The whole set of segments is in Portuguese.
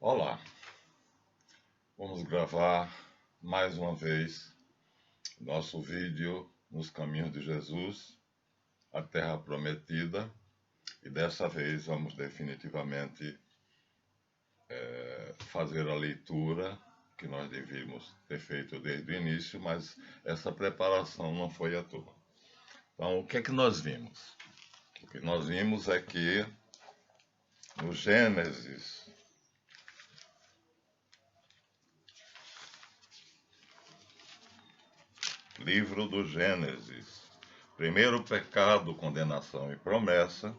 Olá, vamos gravar mais uma vez nosso vídeo nos caminhos de Jesus, a Terra Prometida, e dessa vez vamos definitivamente fazer a leitura que nós devíamos ter feito desde o início, mas essa preparação não foi à toa. Então, o que é que nós vimos? O que nós vimos é que no Gênesis, livro do Gênesis, primeiro pecado, condenação e promessa,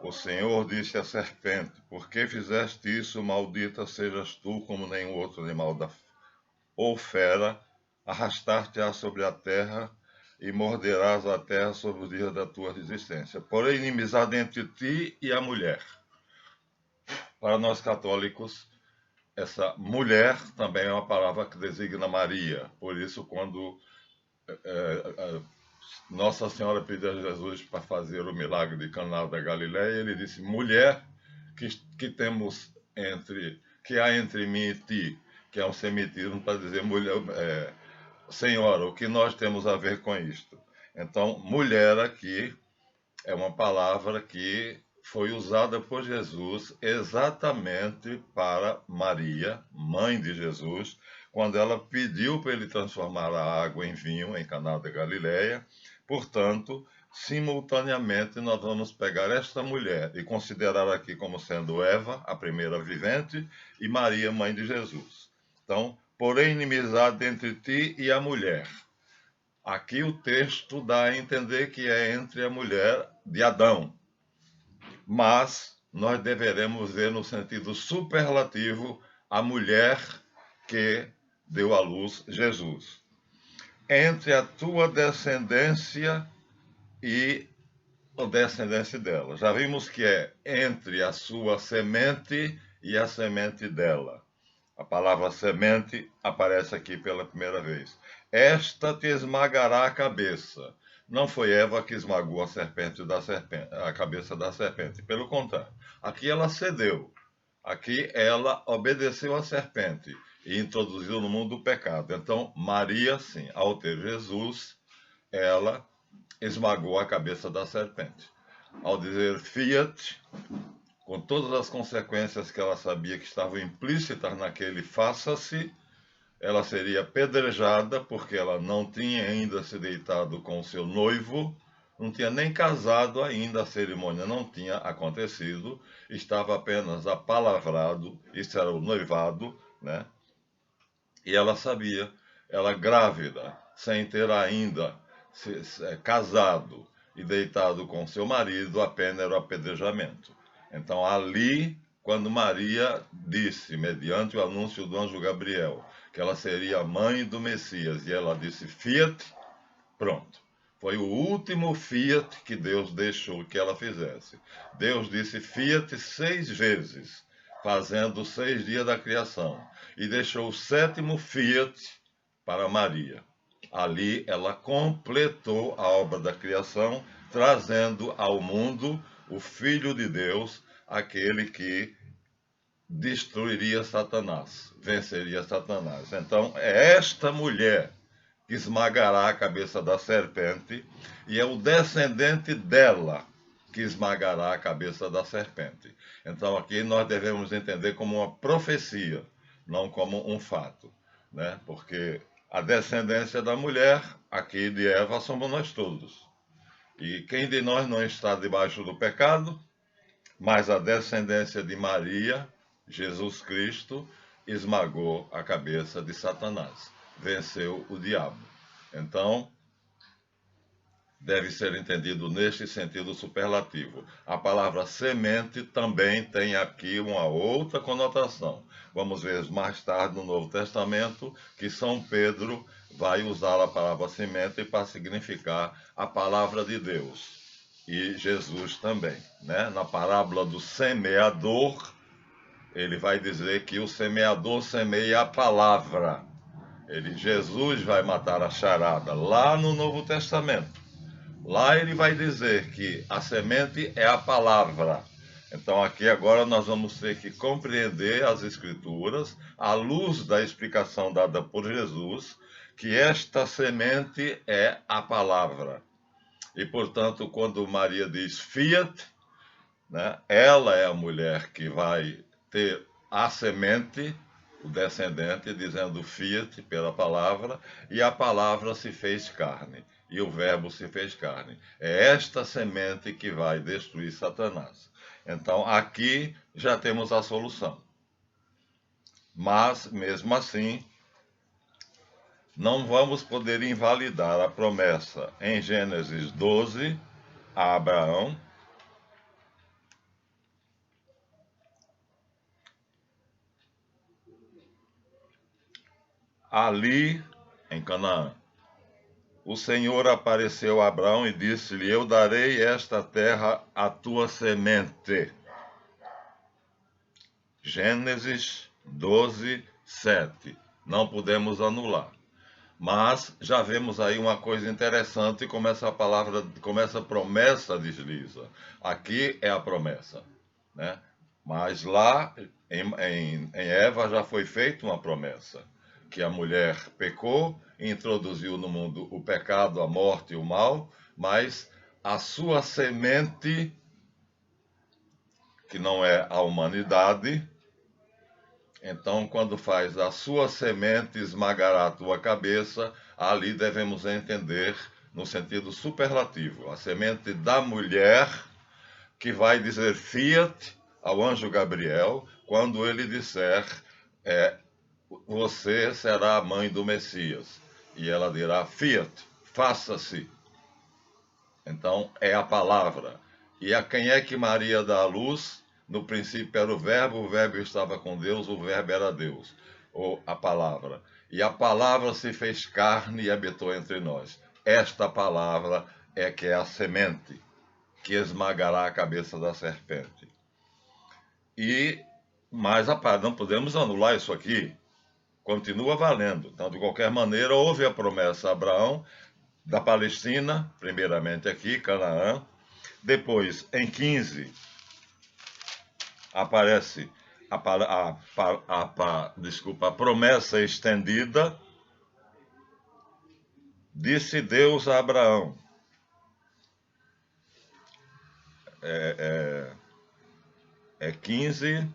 o Senhor disse à serpente: por que fizeste isso, maldita sejas tu como nenhum outro animal ou fera, arrastar-te-á sobre a terra e morderás a terra sobre os dias da tua existência. Porém, inimizade entre ti e a mulher. Para nós católicos, essa mulher também é uma palavra que designa Maria. Por isso, quando Nossa Senhora pediu a Jesus para fazer o milagre de Caná da Galileia, ele disse: mulher, que há entre mim e ti, que é um semitismo para dizer mulher, Senhora, o que nós temos a ver com isto? Então, mulher aqui é uma palavra que foi usada por Jesus exatamente para Maria, mãe de Jesus, quando ela pediu para ele transformar a água em vinho em Caná da Galileia. Portanto, simultaneamente nós vamos pegar esta mulher e considerar aqui como sendo Eva, a primeira vivente, e Maria, mãe de Jesus. Então, porém, inimizade entre ti e a mulher. Aqui o texto dá a entender que é entre a mulher de Adão, mas nós deveremos ver no sentido superlativo a mulher que deu à luz Jesus. Entre a tua descendência e a descendência dela. Já vimos que é entre a sua semente e a semente dela. A palavra semente aparece aqui pela primeira vez. Esta te esmagará a cabeça. Não foi Eva que esmagou a cabeça da serpente. Pelo contrário, aqui ela cedeu. Aqui ela obedeceu à serpente e introduziu no mundo o pecado. Então, Maria, sim, ao ter Jesus, ela esmagou a cabeça da serpente. Ao dizer fiat, com todas as consequências que ela sabia que estavam implícitas naquele faça-se, ela seria apedrejada porque ela não tinha ainda se deitado com o seu noivo, não tinha nem casado ainda, a cerimônia não tinha acontecido, estava apenas apalavrado, isso era o noivado, né? E ela sabia, ela grávida, sem ter ainda casado e deitado com seu marido, a pena era o apedrejamento. Então, ali, quando Maria disse, mediante o anúncio do anjo Gabriel, que ela seria a mãe do Messias, e ela disse fiat, pronto. Foi o último fiat que Deus deixou que ela fizesse. Deus disse fiat 6 vezes, fazendo 6 dias da criação, e deixou o 7º fiat para Maria. Ali ela completou a obra da criação, trazendo ao mundo o Filho de Deus, aquele que destruiria Satanás, venceria Satanás. Então, é esta mulher que esmagará a cabeça da serpente, e é o descendente dela que esmagará a cabeça da serpente. Então, aqui nós devemos entender como uma profecia, não como um fato, né? Porque a descendência da mulher, aqui de Eva, somos nós todos. E quem de nós não está debaixo do pecado? Mas a descendência de Maria, Jesus Cristo, esmagou a cabeça de Satanás, venceu o diabo. Então, deve ser entendido neste sentido superlativo. A palavra semente também tem aqui uma outra conotação. Vamos ver mais tarde no Novo Testamento que São Pedro vai usar a palavra semente para significar a palavra de Deus. E Jesus também, né? Na parábola do semeador, ele vai dizer que o semeador semeia a palavra. Jesus vai matar a charada lá no Novo Testamento. Lá ele vai dizer que a semente é a palavra. Então aqui agora nós vamos ter que compreender as Escrituras à luz da explicação dada por Jesus, que esta semente é a palavra. E portanto, quando Maria diz fiat, né, ela é a mulher que vai ter a semente, o descendente, dizendo fiat pela palavra, e a palavra se fez carne, e o verbo se fez carne. É esta semente que vai destruir Satanás. Então aqui já temos a solução. Mas, mesmo assim, não vamos poder invalidar a promessa em Gênesis 12 a Abraão, ali em Canaã. O Senhor apareceu a Abraão e disse-lhe: Eu darei esta terra à tua semente. Gênesis 12, 7. Não podemos anular. Mas já vemos aí uma coisa interessante, como essa palavra, como essa promessa desliza. Aqui é a promessa, né? Mas lá em Eva já foi feita uma promessa, que a mulher pecou, introduziu no mundo o pecado, a morte e o mal, mas a sua semente, que não é a humanidade, então, quando faz a sua semente esmagará a tua cabeça, ali devemos entender no sentido superlativo. A semente da mulher que vai dizer fiat ao anjo Gabriel, quando ele disser, você será a mãe do Messias. E ela dirá, fiat, faça-se. Então, é a palavra. E a quem é que Maria dá a luz? No princípio era o verbo estava com Deus, o verbo era Deus, ou a palavra. E a palavra se fez carne e habitou entre nós. Esta palavra é que é a semente que esmagará a cabeça da serpente. E, mas não podemos anular isso aqui. Continua valendo. Então, de qualquer maneira, houve a promessa a Abraão da Palestina, primeiramente aqui, Canaã. Depois, em 15, aparece a promessa estendida. Disse Deus a Abraão. É 15.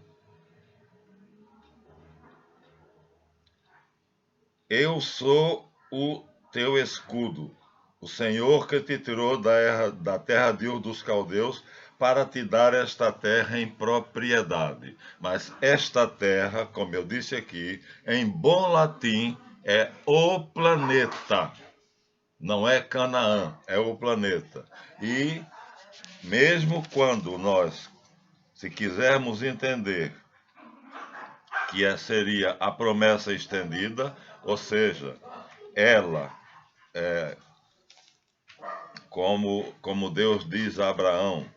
Eu sou o teu escudo, o Senhor que te tirou da terra de Ur dos Caldeus, para te dar esta terra em propriedade. Mas esta terra, como eu disse aqui, em bom latim, é o planeta. Não é Canaã, é o planeta. E mesmo quando nós, se quisermos entender que seria a promessa estendida, ou seja, ela, como Deus diz a Abraão,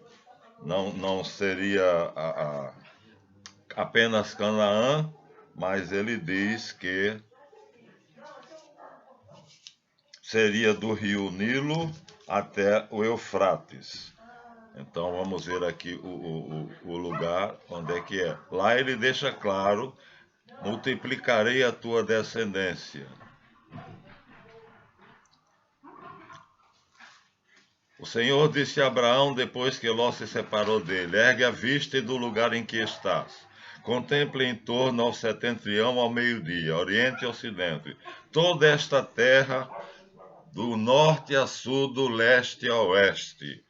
não seria apenas Canaã, mas ele diz que seria do rio Nilo até o Eufrates. Então vamos ver aqui o lugar onde é que é. Lá ele deixa claro: multiplicarei a tua descendência. O Senhor disse a Abraão depois que Ló se separou dele: ergue a vista do lugar em que estás. Contemple em torno ao setentrião, ao meio-dia, oriente e ocidente, toda esta terra, do norte a sul, do leste a oeste.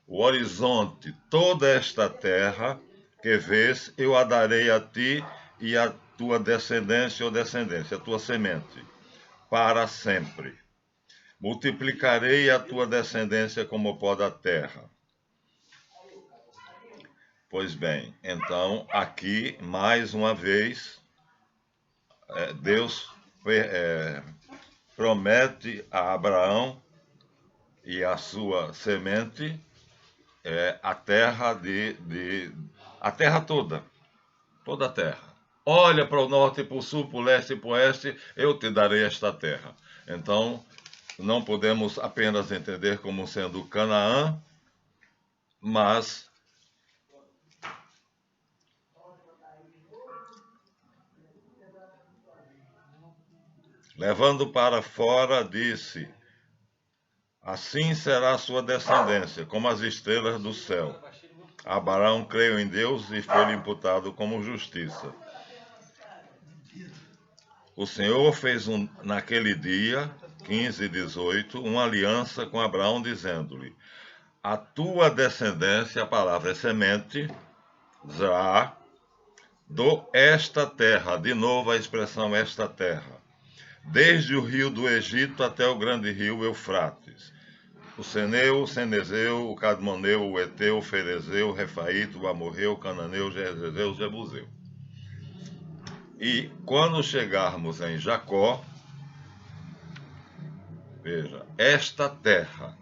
O horizonte, toda esta terra que vês, eu a darei a ti e a tua descendência ou descendência, a tua semente, para sempre. Multiplicarei a tua descendência como o pó da terra. Pois bem, então aqui, mais uma vez, Deus promete a Abraão e a sua semente a terra a terra toda a terra. Olha para o norte, para o sul, para o leste e para o oeste, eu te darei esta terra. Então, não podemos apenas entender como sendo Canaã, mas Levando para fora, disse: assim será a sua descendência, como as estrelas do céu. Abraão creu em Deus e foi-lhe imputado como justiça. O Senhor fez naquele dia, 15:18, uma aliança com Abraão, dizendo-lhe: a tua descendência, a palavra é semente, Zá, do esta terra, de novo a expressão esta terra, desde o rio do Egito até o grande rio Eufrates, o Seneu, o Cenezeu, o Cadmoneu, o Eteu, o Ferezeu, o Refaíto, o Amorreu, o Cananeu, o Jezreel, o Jebuseu. E quando chegarmos em Jacó, veja, esta terra,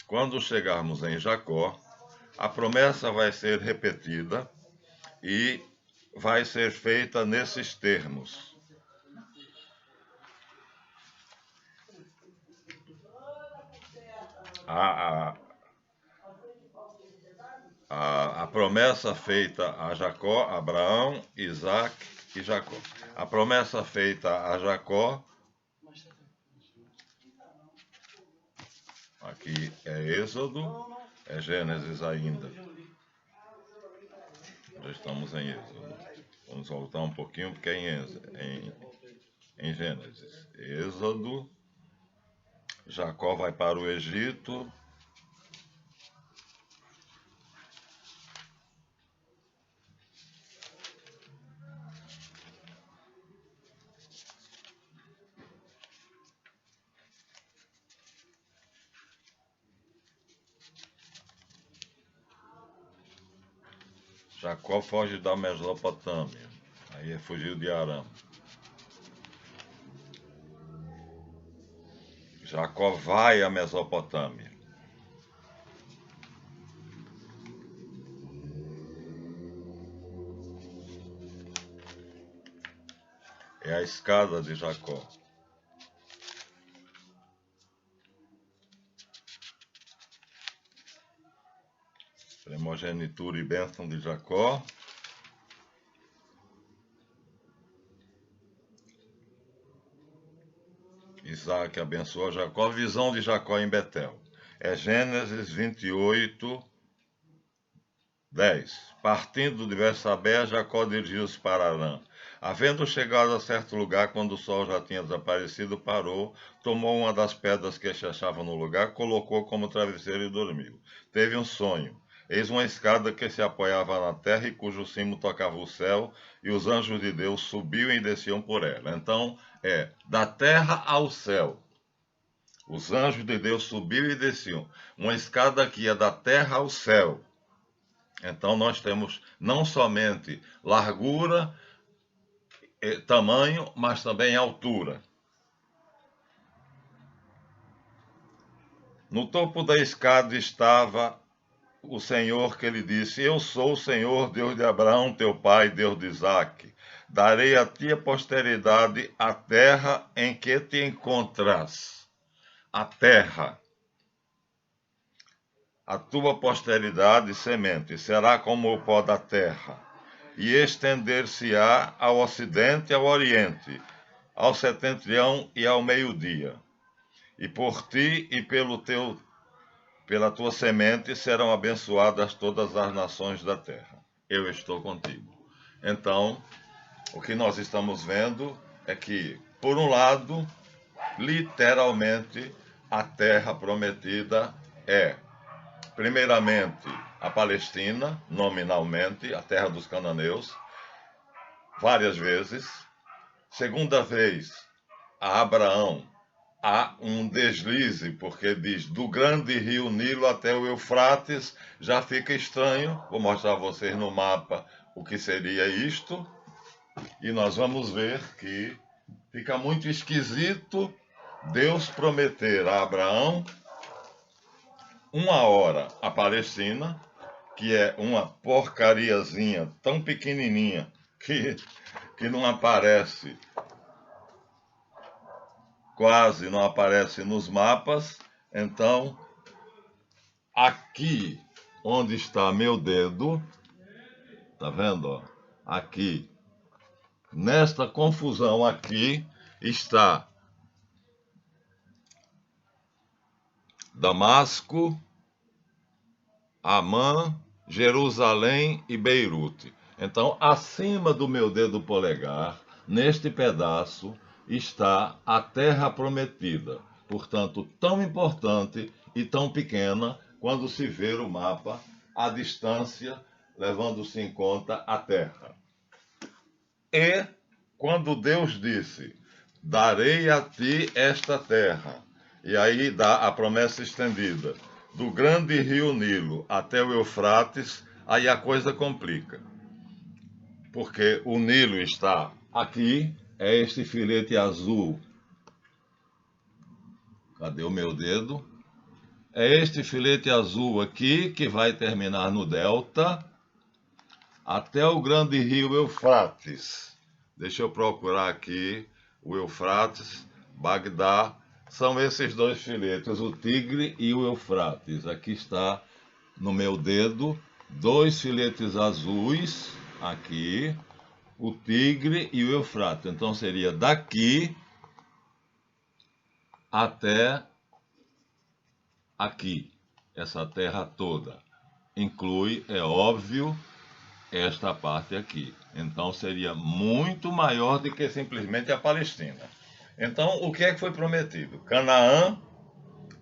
quando chegarmos em Jacó, a promessa vai ser repetida e vai ser feita nesses termos. A promessa feita a Jacó, Abraão, Isaac e Jacó. A promessa feita a Jacó, aqui é Êxodo, é Gênesis ainda. Já estamos em Êxodo. Vamos voltar um pouquinho porque é em Gênesis. Êxodo, Jacó vai para o Egito. Jacó foge da Mesopotâmia. Aí fugiu de Arã. Jacó vai à Mesopotâmia. É a escada de Jacó. Primogenitura e bênção de Jacó. Isaac abençoou Jacó. Visão de Jacó em Betel. É Gênesis 28, 10. Partindo de Bersabé, Jacó dirigiu-se para Arã. Havendo chegado a certo lugar, quando o sol já tinha desaparecido, parou, tomou uma das pedras que se achava no lugar, colocou como travesseiro e dormiu. Teve um sonho. Eis uma escada que se apoiava na terra e cujo cimo tocava o céu, e os anjos de Deus subiam e desciam por ela. Então, da terra ao céu. Os anjos de Deus subiam e desciam. Uma escada que ia da terra ao céu. Então, nós temos não somente largura, tamanho, mas também altura. No topo da escada estava o Senhor, que lhe disse: eu sou o Senhor, Deus de Abraão, teu pai, Deus de Isaque. Darei a ti a posteridade a terra em que te encontras. A terra. A tua posteridade, semente, será como o pó da terra, e estender-se-á ao ocidente e ao oriente, ao setentrião e ao meio-dia. E por ti e pela tua semente serão abençoadas todas as nações da terra. Eu estou contigo. Então, o que nós estamos vendo é que, por um lado, literalmente, a terra prometida é, primeiramente, a Palestina, nominalmente, a terra dos cananeus, várias vezes. Segunda vez, a Abraão, há um deslize, porque diz, do grande rio Nilo até o Eufrates, já fica estranho. Vou mostrar a vocês no mapa o que seria isto. E nós vamos ver que fica muito esquisito Deus prometer a Abraão uma hora a Palestina, que é uma porcariazinha tão pequenininha que não aparece, quase não aparece nos mapas. Então, aqui onde está meu dedo, tá vendo? Ó? Aqui nesta confusão aqui está Damasco, Amã, Jerusalém e Beirute. Então, acima do meu dedo polegar, neste pedaço, está a terra prometida. Portanto, tão importante e tão pequena quando se vê o mapa, a distância, levando-se em conta a terra. E quando Deus disse: darei a ti esta terra, e aí dá a promessa estendida, do grande rio Nilo até o Eufrates, aí a coisa complica. Porque o Nilo está aqui, é este filete azul. Cadê o meu dedo? É este filete azul aqui que vai terminar no delta até o grande rio Eufrates. Deixa eu procurar aqui o Eufrates, Bagdá. São esses dois filetes, o Tigre e o Eufrates. Aqui está no meu dedo dois filetes azuis, aqui, o Tigre e o Eufrates. Então seria daqui até aqui, essa terra toda. Inclui, é óbvio, esta parte aqui. Então seria muito maior do que simplesmente a Palestina. Então, o que é que foi prometido? Canaã,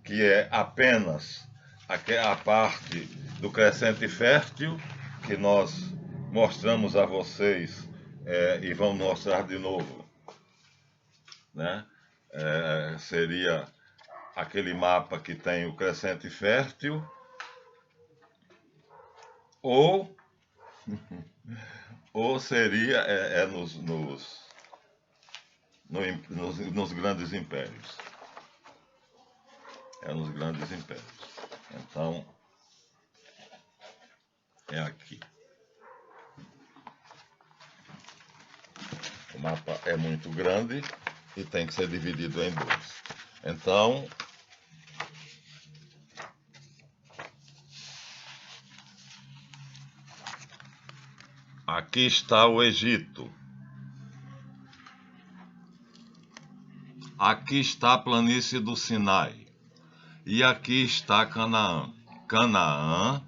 que é apenas a parte do crescente fértil que nós mostramos a vocês e vamos mostrar de novo, né? Seria aquele mapa que tem o crescente fértil, ou seria nos grandes impérios. É nos grandes impérios. Então, é aqui. O mapa é muito grande e tem que ser dividido em dois. Então, aqui está o Egito. Aqui está a planície do Sinai. E aqui está Canaã. Canaã,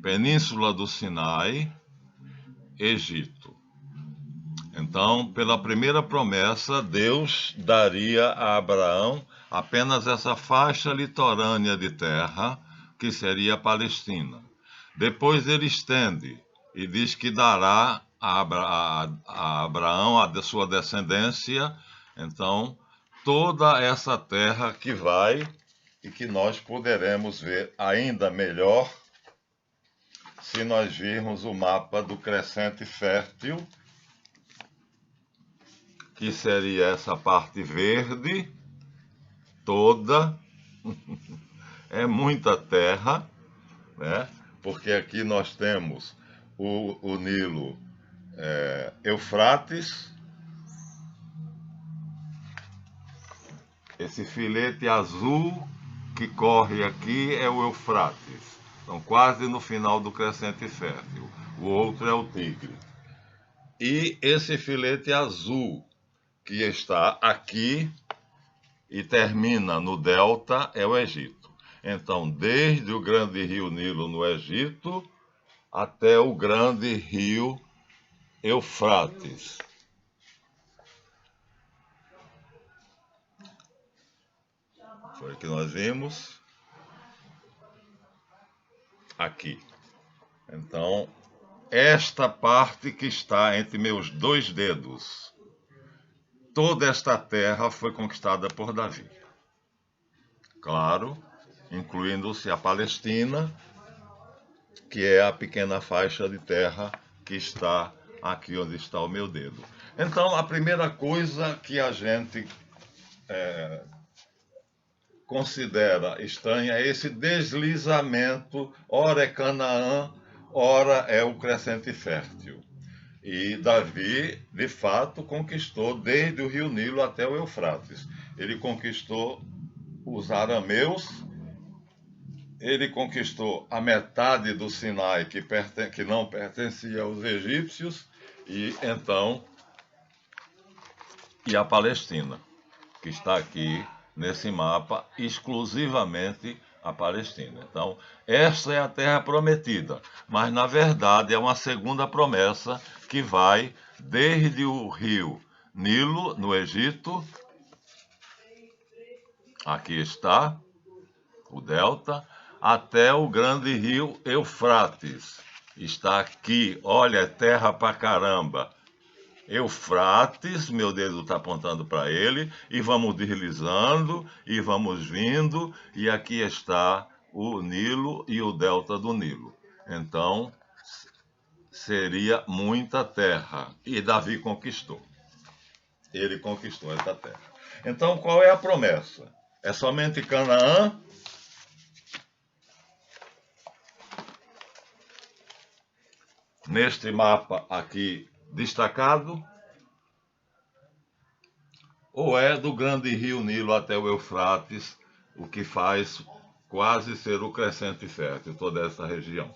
Península do Sinai, Egito. Então, pela primeira promessa, Deus daria a Abraão apenas essa faixa litorânea de terra, que seria a Palestina. Depois ele estende e diz que dará a Abraão, a sua descendência, então, toda essa terra que vai e que nós poderemos ver ainda melhor se nós virmos o mapa do crescente fértil, que seria essa parte verde toda. É muita terra, né? Porque aqui nós temos o Nilo Eufrates, esse filete azul que corre aqui é o Eufrates, então quase no final do crescente fértil. O outro é o Tigre. E esse filete azul que está aqui e termina no delta é o Egito. Então, desde o grande rio Nilo no Egito até o grande rio Eufrates. Foi o que nós vimos aqui. Então, esta parte que está entre meus dois dedos, toda esta terra foi conquistada por Davi. Claro, incluindo-se a Palestina, que é a pequena faixa de terra que está aqui onde está o meu dedo. Então, a primeira coisa que a gente considera estranha é esse deslizamento, ora é Canaã, ora é o crescente fértil. E Davi, de fato, conquistou desde o rio Nilo até o Eufrates. Ele conquistou os arameus, ele conquistou a metade do Sinai que não pertencia aos egípcios, E então, e a Palestina, que está aqui nesse mapa, exclusivamente a Palestina. Então, esta é a terra prometida, mas na verdade é uma segunda promessa que vai desde o rio Nilo, no Egito, aqui está o delta, até o grande rio Eufrates. Está aqui, olha, é terra pra caramba. Eufrates, meu dedo está apontando para ele, e vamos deslizando, e vamos vindo, e aqui está o Nilo e o delta do Nilo. Então, seria muita terra. E Davi conquistou. Ele conquistou essa terra. Então, qual é a promessa? É somente Canaã? Neste mapa aqui destacado? Ou é do grande rio Nilo até o Eufrates, o que faz quase ser o crescente fértil, toda essa região?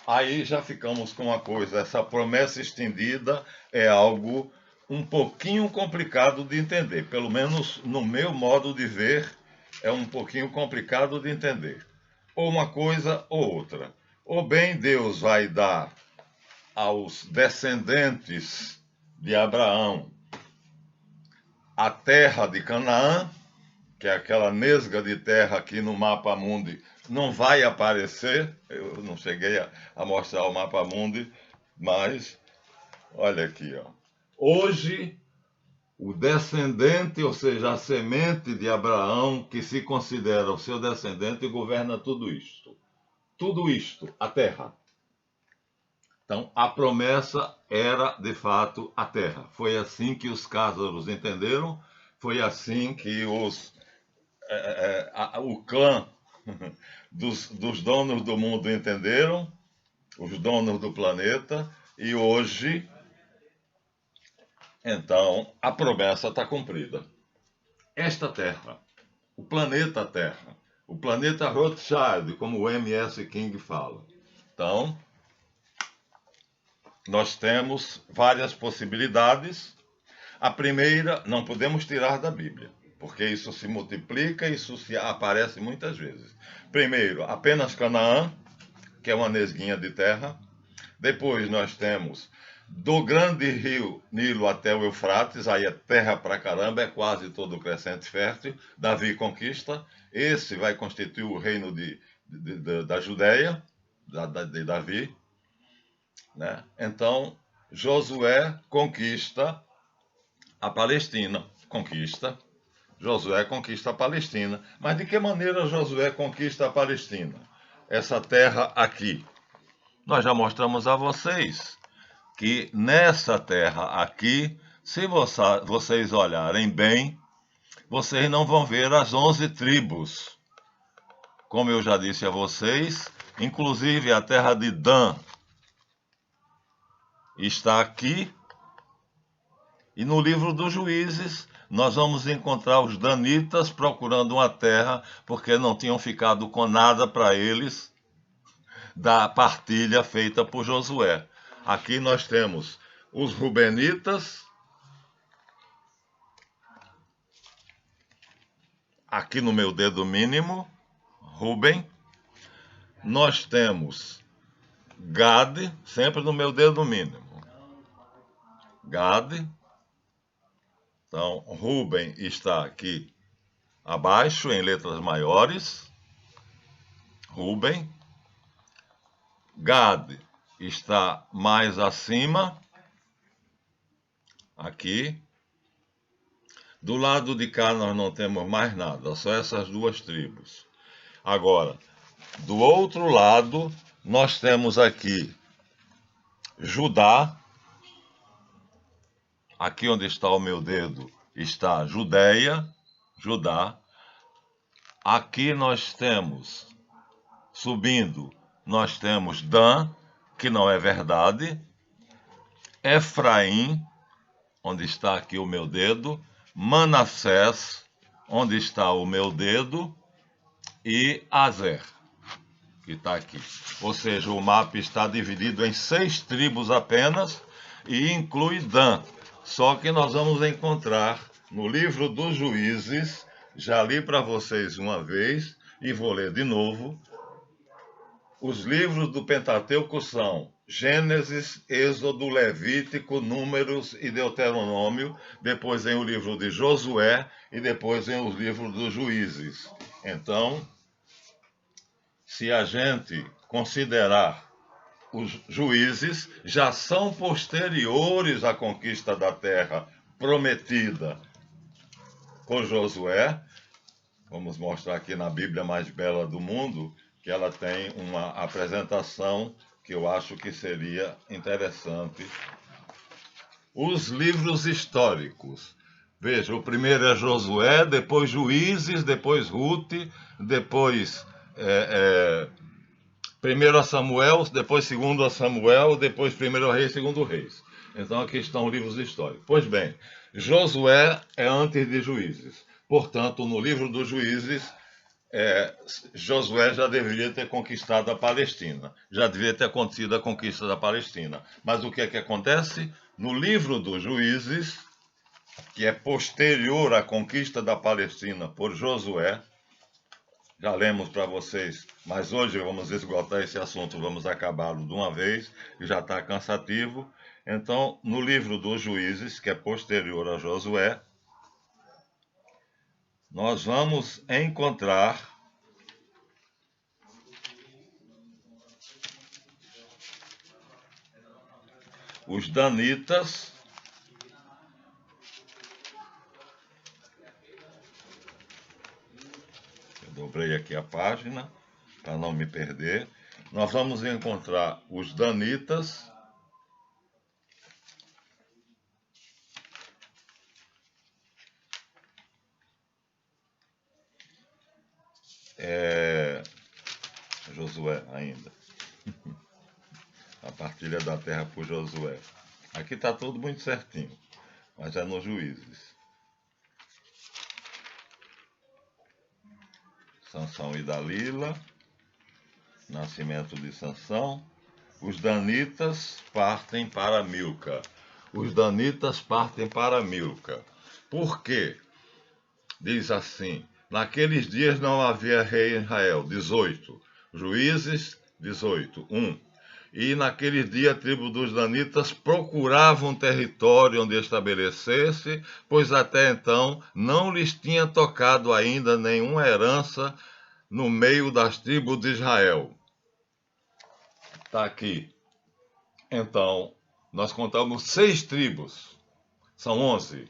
Aí já ficamos com uma coisa, essa promessa estendida é algo um pouquinho complicado de entender, pelo menos no meu modo de ver, é um pouquinho complicado de entender. Ou uma coisa ou outra. Ou bem Deus vai dar aos descendentes de Abraão a terra de Canaã, que é aquela nesga de terra aqui no mapa mundi, não vai aparecer. Eu não cheguei a mostrar o mapa mundi, mas olha aqui, ó. Hoje, o descendente, ou seja, a semente de Abraão, que se considera o seu descendente, governa tudo isto. Tudo isto, a terra. Então, a promessa era, de fato, a terra. Foi assim que os cázaros entenderam, foi assim que o clã dos donos do mundo entenderam, os donos do planeta, e hoje, então, a promessa está cumprida. Esta Terra, o planeta Terra, o planeta Rothschild, como o M.S. King fala. Então, nós temos várias possibilidades. A primeira, não podemos tirar da Bíblia, porque isso se multiplica, isso se aparece muitas vezes. Primeiro, apenas Canaã, que é uma nesguinha de terra. Depois nós temos do grande rio Nilo até o Eufrates, aí é terra pra caramba, é quase todo o crescente fértil. Davi conquista, esse vai constituir o reino da Judéia, de Davi. Né? Então, Josué conquista a Palestina, Josué conquista a Palestina. Mas de que maneira Josué conquista a Palestina? Essa terra aqui. Nós já mostramos a vocês que nessa terra aqui, se vocês olharem bem, vocês não vão ver as 11 tribos. Como eu já disse a vocês, inclusive a terra de Dan está aqui. E no livro dos Juízes, nós vamos encontrar os danitas procurando uma terra, porque não tinham ficado com nada para eles da partilha feita por Josué. Aqui nós temos os rubenitas, aqui no meu dedo mínimo, Ruben. Nós temos Gade, sempre no meu dedo mínimo. Gade. Então, Ruben está aqui abaixo, em letras maiores. Ruben. Gade está mais acima, aqui. Do lado de cá nós não temos mais nada, só essas duas tribos. Agora, do outro lado, nós temos aqui Judá. Aqui onde está o meu dedo está Judéia, Judá. Aqui nós temos, subindo, nós temos Dan, que não é verdade. Efraim, onde está aqui o meu dedo. Manassés, onde está o meu dedo. E Azer, que está aqui. Ou seja, o mapa está dividido em 6 tribos apenas, e inclui Dan. Só que nós vamos encontrar no livro dos Juízes, já li para vocês uma vez e vou ler de novo. Os livros do Pentateuco são Gênesis, Êxodo, Levítico, Números e Deuteronômio. Depois vem o livro de Josué e depois vem os livros dos Juízes. Então, se a gente considerar os juízes, já são posteriores à conquista da terra prometida por Josué. Vamos mostrar aqui na Bíblia mais bela do mundo, que ela tem uma apresentação que eu acho que seria interessante. Os livros históricos. Veja, o primeiro é Josué, depois Juízes, depois Ruth, depois 1 Samuel, depois 2 Samuel, depois 1 Reis, 2 Reis. Então aqui estão os livros históricos. Pois bem, Josué é antes de Juízes. Portanto, no livro dos Juízes, Josué já deveria ter conquistado a Palestina. Já deveria ter acontecido a conquista da Palestina. Mas o que é que acontece? No livro dos Juízes, que é posterior à conquista da Palestina por Josué, já lemos para vocês, mas hoje vamos esgotar esse assunto, vamos acabá-lo de uma vez, que já está cansativo. Então, no livro dos Juízes, que é posterior a Josué, nós vamos encontrar os danitas, eu dobrei aqui a página para não me perder. Nós vamos encontrar os danitas, Josué ainda, a partilha da terra por Josué. Aqui está tudo muito certinho, mas é nos Juízes. Sansão e Dalila, nascimento de Sansão. Os danitas partem para Milca. Os danitas partem para Milca. Por quê? Diz assim: naqueles dias não havia rei em Israel. 18. Juízes 18, 1. E naquele dia a tribo dos danitas procurava um território onde estabelecesse, pois até então não lhes tinha tocado ainda nenhuma herança no meio das tribos de Israel. Está aqui. Então, nós contamos 6 tribos. São 11,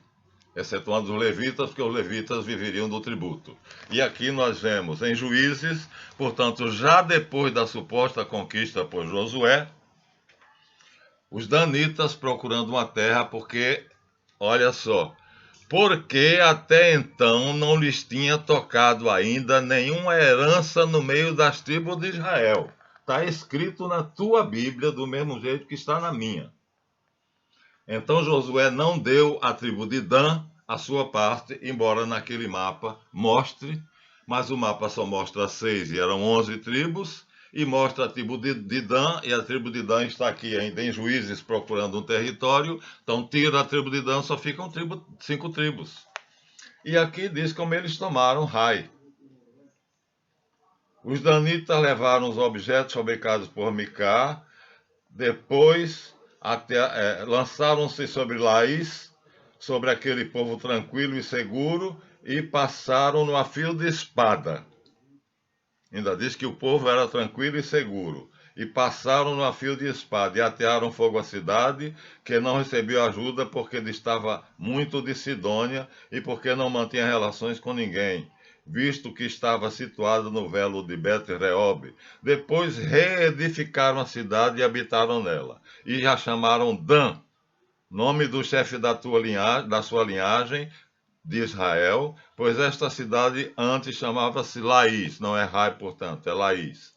excetuando os levitas, porque os levitas viveriam do tributo. E aqui nós vemos em Juízes, portanto, já depois da suposta conquista por Josué, os danitas procurando uma terra, porque, olha só, porque até então não lhes tinha tocado ainda nenhuma herança no meio das tribos de Israel. Está escrito na tua Bíblia do mesmo jeito que está na minha. Então Josué não deu à tribo de Dan a sua parte, embora naquele mapa mostre, mas o mapa só mostra 6 e eram 11 tribos, e mostra a tribo de Dan, e a tribo de Dan está aqui ainda em Juízes procurando um território, então tira a tribo de Dan, só ficam 5 tribos. E aqui diz como eles tomaram Rai. Os danitas levaram os objetos fabricados por Micá, depois lançaram-se sobre Laís, sobre aquele povo tranquilo e seguro, e passaram-no a fio de espada. Ainda diz que o povo era tranquilo e seguro. E passaram-no a fio de espada, e atearam fogo à cidade, que não recebeu ajuda porque estava muito de Sidônia, e porque não mantinha relações com ninguém, visto que estava situada no velo de Bet-Reob. Depois reedificaram a cidade e habitaram nela. E a chamaram Dan, nome do chefe da sua linhagem, de Israel, pois esta cidade antes chamava-se Laís, não é Rai, portanto, é Laís.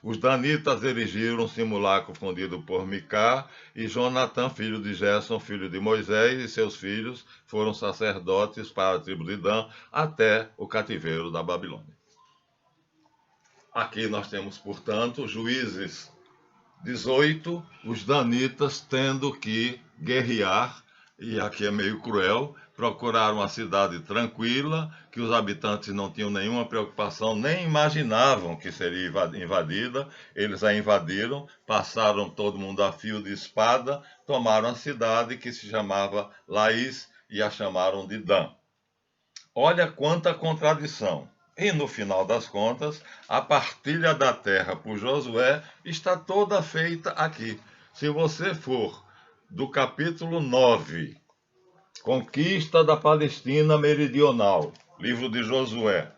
Os danitas erigiram um simulacro fundido por Micá, e Jonatã, filho de Gerson, filho de Moisés, e seus filhos foram sacerdotes para a tribo de Dan até o cativeiro da Babilônia. Aqui nós temos, portanto, Juízes 18, os danitas tendo que guerrear, e aqui é meio cruel, procuraram uma cidade tranquila, que os habitantes não tinham nenhuma preocupação, nem imaginavam que seria invadida. Eles a invadiram, passaram todo mundo a fio de espada, tomaram a cidade que se chamava Laís e a chamaram de Dan. Olha quanta contradição. E no final das contas, a partilha da terra por Josué está toda feita aqui. Se você for do capítulo 9, Conquista da Palestina Meridional, livro de Josué,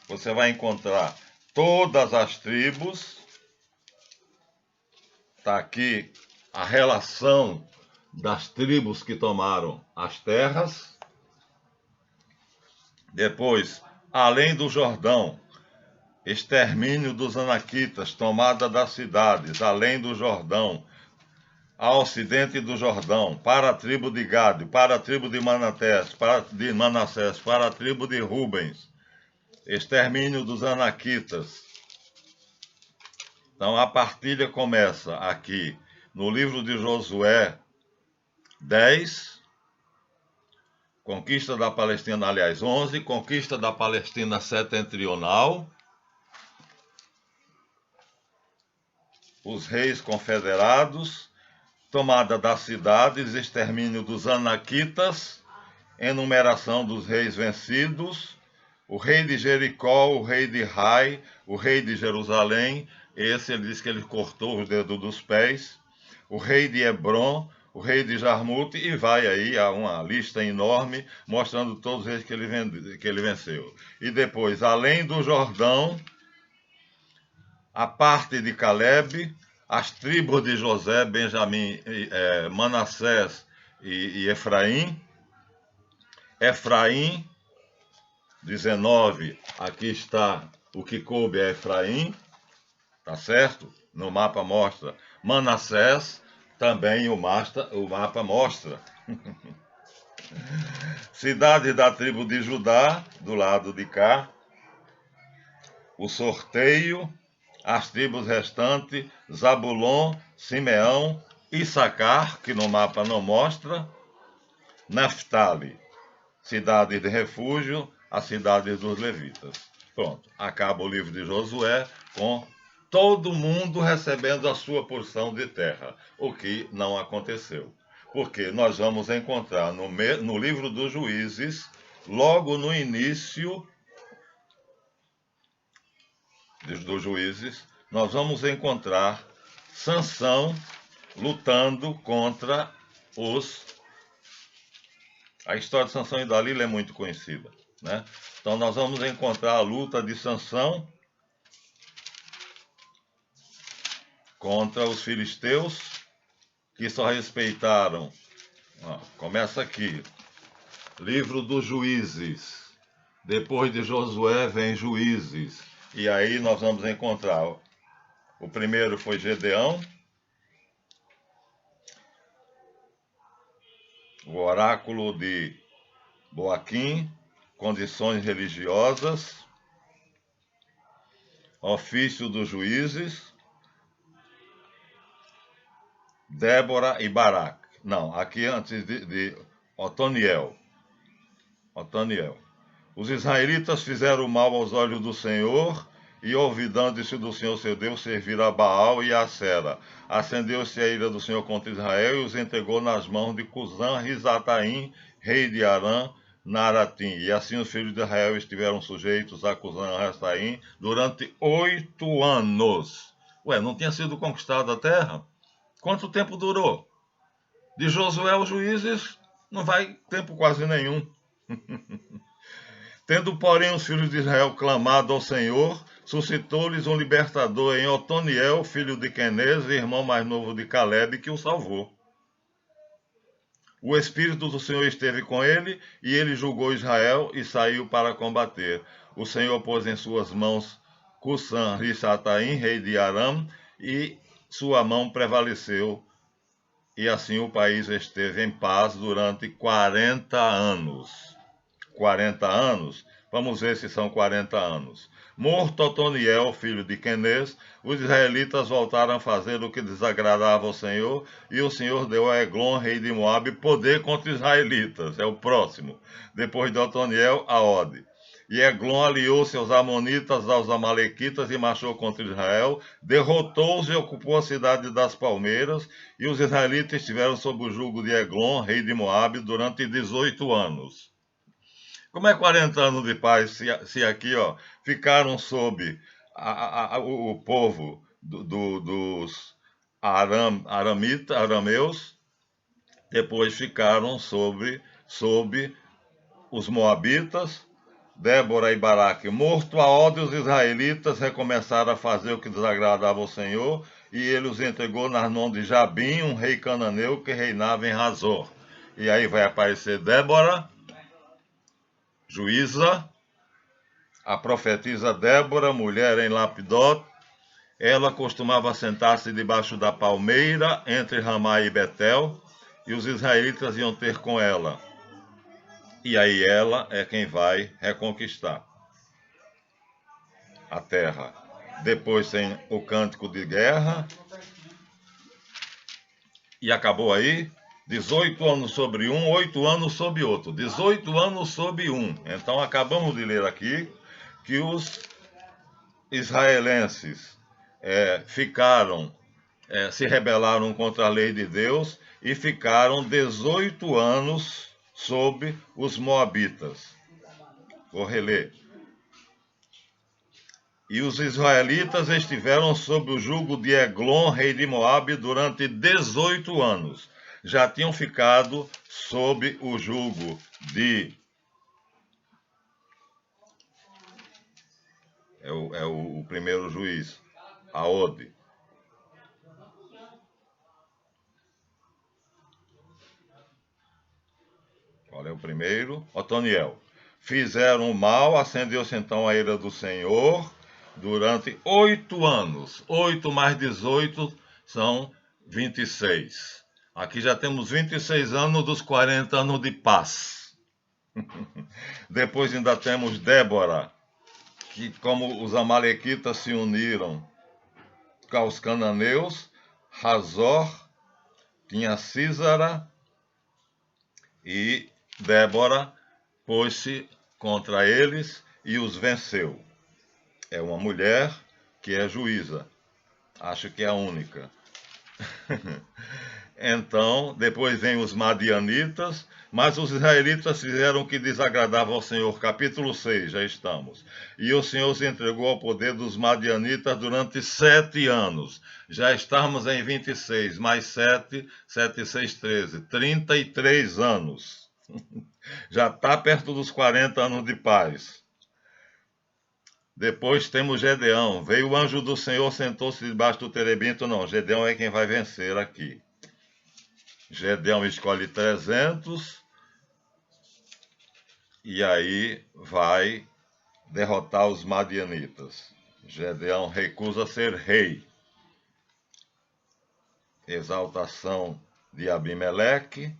você vai encontrar todas as tribos. Está aqui a relação das tribos que tomaram as terras. Depois, além do Jordão, extermínio dos anaquitas, tomada das cidades, além do Jordão, ao ocidente do Jordão, para a tribo de Gade, para a tribo de Manassés, para a tribo de Rubens, extermínio dos anaquitas. Então a partilha começa aqui no livro de Josué 10, conquista da Palestina, aliás, 11, conquista da Palestina setentrional, os reis confederados, tomada das cidades, extermínio dos anaquitas, enumeração dos reis vencidos, o rei de Jericó, o rei de Rai, o rei de Jerusalém, esse ele diz que ele cortou os dedos dos pés, o rei de Hebron, o rei de Jarmute, e vai aí a uma lista enorme mostrando todos os reis que ele venceu. E depois, além do Jordão, a parte de Calebe, as tribos de José, Benjamim, Manassés e Efraim. Efraim, 19, aqui está o que coube a Efraim, tá certo? No mapa mostra Manassés, também o mapa mostra. Cidade da tribo de Judá, do lado de cá. O sorteio, as tribos restantes, Zabulon, Simeão, Issacar, que no mapa não mostra, Naftali, cidade de refúgio, as cidades dos levitas. Pronto, acaba o livro de Josué com todo mundo recebendo a sua porção de terra, o que não aconteceu. Porque nós vamos encontrar no livro dos Juízes, logo no início dos Juízes, nós vamos encontrar Sansão lutando contra os... A história de Sansão e Dalila é muito conhecida, né? Então nós vamos encontrar a luta de Sansão contra os filisteus, que só respeitaram... começa aqui, livro dos Juízes. Depois de Josué vem Juízes. E aí nós vamos encontrar, o primeiro foi Gedeão, o oráculo de Boaquim, condições religiosas, ofício dos juízes, Débora e Baraque. Não, aqui antes de Otoniel. Os israelitas fizeram mal aos olhos do Senhor, e olvidando-se do Senhor seu Deus, serviram a Baal e a Acera. Acendeu-se a ira do Senhor contra Israel e os entregou nas mãos de Cusã-Risataim, rei de Arã, Naratim. E assim os filhos de Israel estiveram sujeitos a Cusã-Risataim durante 8 anos. Ué, não tinha sido conquistada a terra? Quanto tempo durou? De Josué aos Juízes, não vai tempo quase nenhum. Tendo, porém, os filhos de Israel clamado ao Senhor, suscitou-lhes um libertador em Otoniel, filho de Quenez, irmão mais novo de Calebe, que o salvou. O Espírito do Senhor esteve com ele, e ele julgou Israel e saiu para combater. O Senhor pôs em suas mãos Cusã-Risataim, rei de Aram, e sua mão prevaleceu, e assim o país esteve em paz durante 40 anos. 40 anos? Vamos ver se são 40 anos. Morto Otoniel, filho de Quenez, os israelitas voltaram a fazer o que desagradava ao Senhor, e o Senhor deu a Eglon, rei de Moabe, poder contra os israelitas. É o próximo. Depois de Otoniel, a Ode. E Eglon aliou-se aos amonitas, aos amalequitas e marchou contra Israel, derrotou-os e ocupou a cidade das palmeiras, e os israelitas estiveram sob o jugo de Eglon, rei de Moabe, durante 18 anos. Como é 40 anos de paz, se aqui ficaram sob o povo dos arameus, depois ficaram sob os moabitas, Débora e Baraque. Morto a ódio, os israelitas recomeçaram a fazer o que desagradava ao Senhor, e ele os entregou nas mãos de Jabim, um rei cananeu que reinava em Razor. E aí vai aparecer Débora, juíza, a profetisa Débora, mulher em Lapidot. Ela costumava sentar-se debaixo da palmeira entre Ramá e Betel, e os israelitas iam ter com ela. E aí ela é quem vai reconquistar a terra. Depois tem o cântico de guerra. E acabou aí. 18 anos sobre um, 8 anos sobre outro. 18 anos sobre um. Então acabamos de ler aqui que os israelenses se rebelaram contra a lei de Deus e ficaram 18 anos sob os moabitas. Vou reler. E os israelitas estiveram sob o jugo de Eglon, rei de Moabe, durante 18 anos. Já tinham ficado sob o jugo de... É o primeiro juiz, Aode. Qual é o primeiro? Otoniel. Fizeram o mal, acendeu-se então a ira do Senhor durante 8 anos. 8 mais 18 são 26. Aqui já temos 26 anos dos 40 anos de paz. Depois ainda temos Débora, que como os amalequitas se uniram com os cananeus, Razor tinha Císara e Débora pôs-se contra eles e os venceu. É uma mulher que é juíza. Acho que é a única. Então, depois vem os madianitas, mas os israelitas fizeram o que desagradava ao Senhor. Capítulo 6, já estamos. E o Senhor se entregou ao poder dos madianitas durante 7 anos. Já estamos em 26, mais 7, 7, 6, 13. 33 anos. Já está perto dos 40 anos de paz. Depois temos Gedeão. Veio o anjo do Senhor, sentou-se debaixo do terebinto. Não, Gedeão é quem vai vencer aqui. Gedeão escolhe 300 e aí vai derrotar os madianitas. Gedeão recusa ser rei. Exaltação de Abimeleque.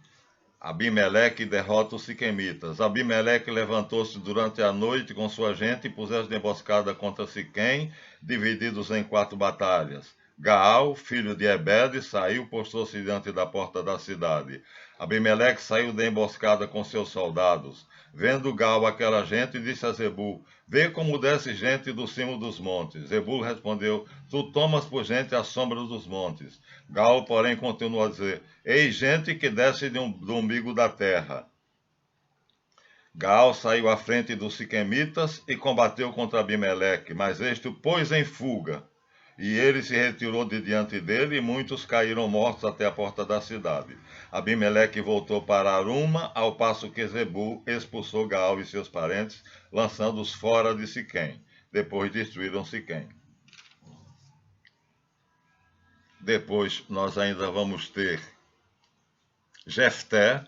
Abimeleque derrota os siquemitas. Abimeleque levantou-se durante a noite com sua gente e puseram emboscada contra Siquém, divididos em 4 batalhas. Gaal, filho de Ebed, saiu, postou-se diante da porta da cidade. Abimeleque saiu da emboscada com seus soldados. Vendo Gaal aquela gente, disse a Zebul: Vê como desce gente do cimo dos montes. Zebul respondeu: Tu tomas por gente a sombra dos montes. Gaal, porém, continuou a dizer: Ei, gente que desce do umbigo da terra. Gaal saiu à frente dos siquemitas e combateu contra Abimeleque, mas este o pôs em fuga. E ele se retirou de diante dele, e muitos caíram mortos até a porta da cidade. Abimeleque voltou para Aruma, ao passo que Zebul expulsou Gaal e seus parentes, lançando-os fora de Siquém. Depois destruíram Siquém. Depois nós ainda vamos ter Jefté.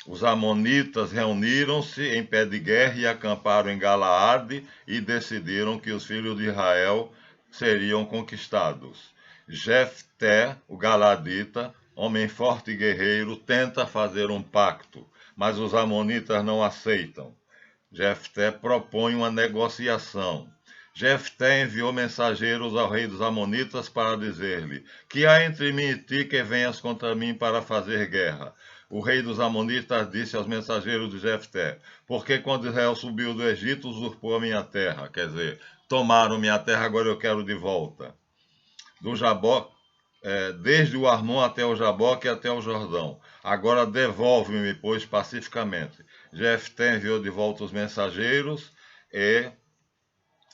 Os amonitas reuniram-se em pé de guerra e acamparam em Galaade e decidiram que os filhos de Israel seriam conquistados. Jefté, o galadita, homem forte e guerreiro, tenta fazer um pacto, mas os amonitas não aceitam. Jefté propõe uma negociação. Jefté enviou mensageiros ao rei dos Amonitas para dizer-lhe: Que há entre mim e ti que venhas contra mim para fazer guerra? O rei dos Amonitas disse aos mensageiros de Jefté: Porque quando Israel subiu do Egito, usurpou a minha terra. Quer dizer, tomaram minha terra, agora eu quero de volta. Do Jabó, desde o Arnon até o Jaboque e até o Jordão. Agora devolve-me, pois, pacificamente. Jefté enviou de volta os mensageiros e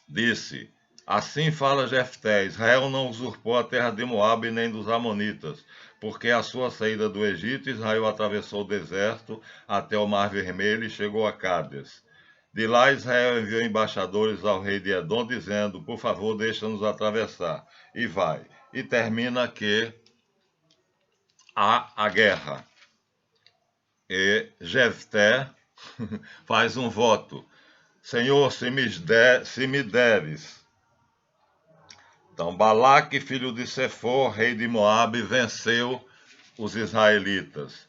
disse: Assim fala Jefté: Israel não usurpou a terra de Moabe nem dos Amonitas, porque a sua saída do Egito, Israel atravessou o deserto até o Mar Vermelho e chegou a Cádiz. De lá Israel enviou embaixadores ao rei de Edom, dizendo: Por favor, deixa-nos atravessar. E vai. E termina que há a guerra. E Jefté faz um voto: Senhor, se me deres. Então, Balaque, filho de Sefor, rei de Moabe, venceu os israelitas.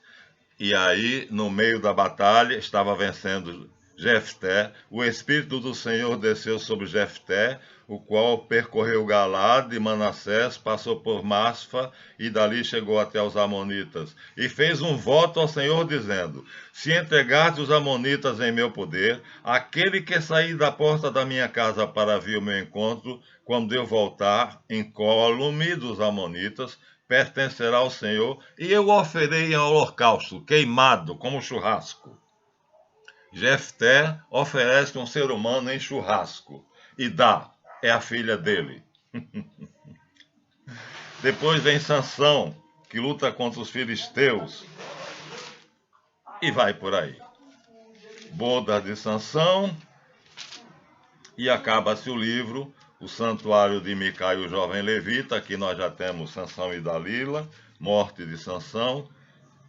E aí, no meio da batalha, estava vencendo Jefté. O Espírito do Senhor desceu sobre Jefté, o qual percorreu Galaad e Manassés, passou por Masfa e dali chegou até os Amonitas. E fez um voto ao Senhor, dizendo: Se entregaste os Amonitas em meu poder, aquele que sair da porta da minha casa para vir ao meu encontro, quando eu voltar, incólume dos Amonitas, pertencerá ao Senhor, e eu o oferei em holocausto, queimado, como churrasco. Jefté oferece um ser humano em churrasco, e dá, é a filha dele. Depois vem Sansão, que luta contra os filisteus, e vai por aí. Boda de Sansão, e acaba-se o livro, o santuário de Micaia, o jovem levita. Aqui nós já temos Sansão e Dalila, morte de Sansão,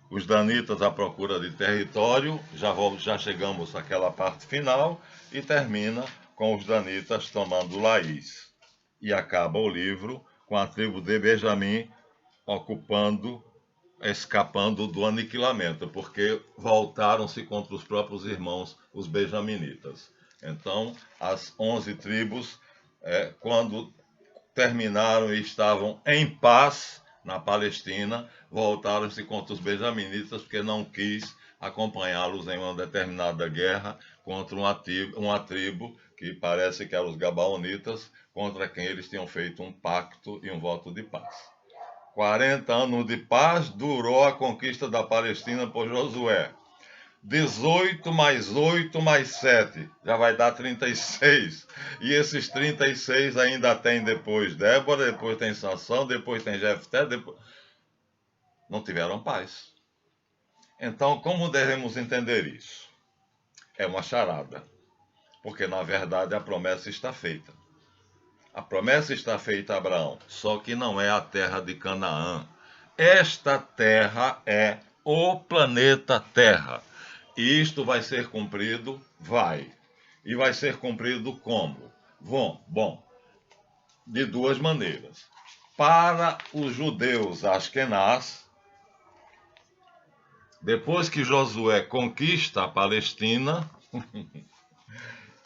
os danitas à procura de território, já chegamos àquela parte final, e termina com os danitas tomando Laís. E acaba o livro com a tribo de Benjamim escapando do aniquilamento, porque voltaram-se contra os próprios irmãos, os benjaminitas. Então, as 11 tribos, quando terminaram e estavam em paz na Palestina, voltaram-se contra os benjaminitas, porque não quis acompanhá-los em uma determinada guerra contra uma tribo que parece que eram os Gabaonitas, contra quem eles tinham feito um pacto e um voto de paz. 40 anos de paz durou a conquista da Palestina por Josué. 18 mais 8 mais 7, já vai dar 36. E esses 36 ainda tem depois Débora, depois tem Sansão, depois tem Jefté, depois... Não tiveram paz. Então, como devemos entender isso? É uma charada, porque na verdade a promessa está feita. A promessa está feita a Abraão, só que não é a terra de Canaã. Esta terra é o planeta Terra. E isto vai ser cumprido? Vai. E vai ser cumprido como? Bom, de duas maneiras. Para os judeus Askenaz, depois que Josué conquista a Palestina,